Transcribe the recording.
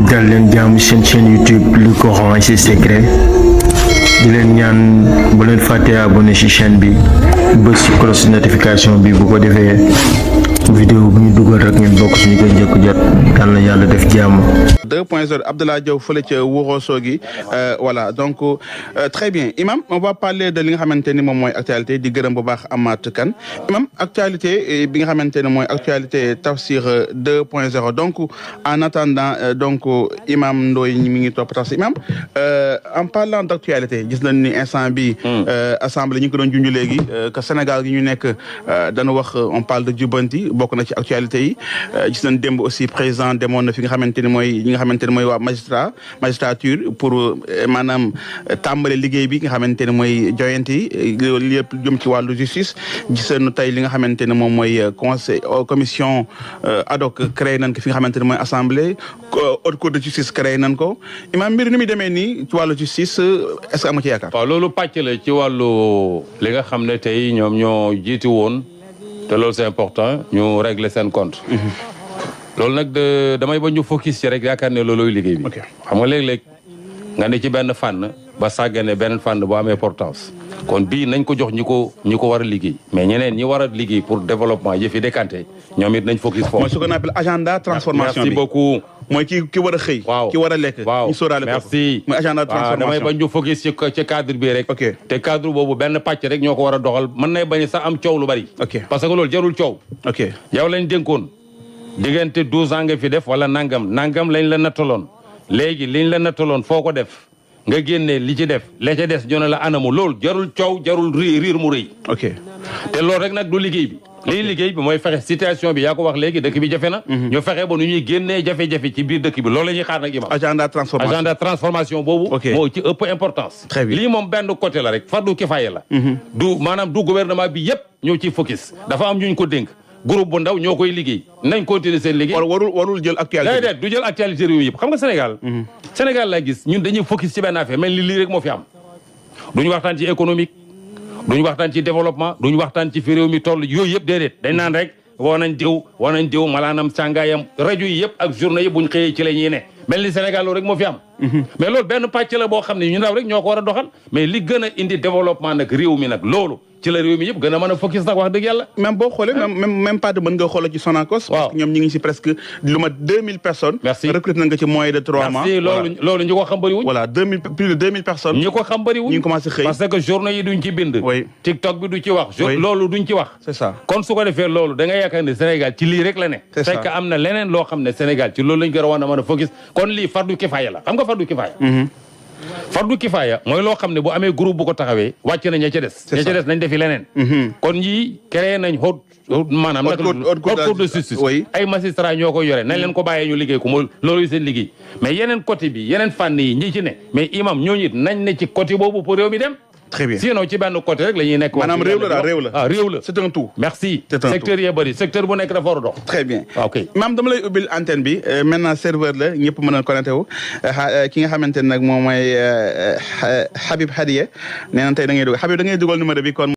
dal leen jaamu seen chaîne YouTube le Coran et ses secrets di leen ñaan bu leen fàtte abonné ci chaîne bi bës ci cloche de notification bi bu ko defee vidéo bu ñu dugal rek ngeen bokk suñu koy njëkk jot yal na yàlla def jàmm. 2.0 Abdoulaye Diaw fële ca Ourossogui voilà donc très bien imam on va parler de li nga xamante ni moom mooy actualité di gërëm bu baax Amath Kane imam actualité bi nga xamante ne mooy actualité Tafsir 2.0 donc en attendant donc imam Ndoye mi ngi topp Tafsir imam en parlant d' actualité gis nañ ni instant bi assemblée ñu ngi ko doon junj léegi que Sénégal gi ñu nekk dañu wax on parle de jubbanti bokk na ci actualité yi gis nañ démb aussi président demoon na fi nga xamante ni mooy ñi nga xamante ne mooy waa magistrature pour maanaam tàmbale liggéey bi nga xamante ne mooy joyante yi loolu yëpp jëm ci wàllu justice gis nañu tey li nga xamante ne moom mooy conseil commission ad hoc créé nañ ko fi nga xamante ne mooy assemblée haute cour de justice créé nañ ko imaam mbir ni muy demee nii ci wàllu justice est-ce que amu ci yaakaar. waaw loolu pàcc la ci wàllu li nga xam ne tey ñoom ñoo jiitu woon te loolu c'est important ñu régler seen compte. loolu nag damay ba ñu focus ci rek yaakaar ne loolooy liggéey bi. xam nga léeg-léeg nga ne ci benn fànn ba sàggane benn fànn bu am importance. kon bii nañ ko jox ñi ko war a liggéey mais ñeneen ñi war a liggéey pour développement yëf yi décanté ñoom it nañ focus foofu. mooy ce qu'on appelle agenda transformation bi merci beaucoup. mooy ki war a xëy. waaw ki war a lekk. waaw ñu sóoraale ko merci. mooy agenda transformation damay bañ ñu focus ci cadre bi rek. ok te cadre boobu benn pàcc rek ñoo ko war a doxal mën nay bañ sax am coow lu bari. ok parce que loolu jarul coow. ok yow lañ dénkoon diggante 12 ans nga fi def wala nangam lañ la nattaloon léegi liñ la nattaloon foo ko def nga génne li ci def la ca des ñu ne la anamu loolu jarul coow jarul riir mu rëy. ok te loolu rek nag du liggéey bi. lii liggéey bi mooy fexe situation bi yaa ko wax léegi dëkk bi jafe na. ñu fexe ba nu ñuy génnee jafe-jafe ci biir dëkk bi loolu la ñuy xaar nag imam. agenda transformation boobu. moo ci ëpp importance. très bien lii moom benn côté la rek fardu kifaaya la. maanaam du gouvernement bi yëpp ñoo ciy focus. dafa am ñu ko dénk. groupe bu ndaw ñoo koy liggéey nañ continuer seen liggéey. warul jël actualité. déedéet du jël actualité réew yëpp xam nga Sénégal. Sénégal laa gis ñun dañuy focus ci benn affaire mel ni lii rek moo fi am. duñu waxtaan ci économique duñu waxtaan ci développement duñu waxtaan ci fi réew mi toll yooyu yëpp déedéet dañ naan rek woo nañ diw malaanam càngaayam rajo yi yëpp ak journée yëpp buñ xëyee ci la ñuy ne mel ni Sénégal loolu rek moo fi am. mais loolu benn pàcc la boo xam ne ñu ndaw rek ñoo ko war a doxal mais li gën a indi développement nag réew mi nag loolu ci la réew mi yëpp gën a mën a focus nag wax dëgg yàlla. même boo xoolee même pas de mën nga xoolee ci Sonacos. waaw parce que ñoom ñu ngi si presque lu ma 2000 personnes. merci recruté nañ nga ci moins de 3 mois. merci loolu ñu ko xam bëriwuñ. voilà plus de 2000 personnes. ñu ko xam bëriwuñ. ñu ngi commencé xëy parce que journée yi duñ ci bind. oui TikTok bi du ci wax. loolu duñ ci wax. c'est ça kon su ko defee loolu da nga yaakaar ne Sénégal ci lii rek la ne. c'est ça fekk am na leneen loo xam ne Sénégal ci loolu lañ gën a war a mën a focus kon lii fardu kifaaya la xam nga fardu kifaaya. fardu kifaaya mooy loo xam ne bu amee groupe bu ko taxawee wàcc na ña ca des. ña ca des nañ defi leneen. kon ñii créé nañ maanaam nag haute cour de justice ay magistrat ñoo koy yore nañ leen ko bàyyee ñu liggéey ko mooy loolu seen liggéey mais yeneen côté bi yeneen fànn yi ñi ci ne mais imam ñooñu it nañ ne ci côté boobu pour réew mi dem. très bien sinon ci benn côté rek la ñuy nekk. maanaam réew la daal réew la. réew la c'est un tout. merci c'est un tout secteur yee bëri secteur bu nekk dafa war a dox. très bien ok maam dama lay ubbil antenne bi maintenant serveur la ñëpp mën a connecté wu ki nga xamante ne nag moom mooy Habib Hadiye nee na tey da ngay dugal Habib da ngay dugal numéro bi kon.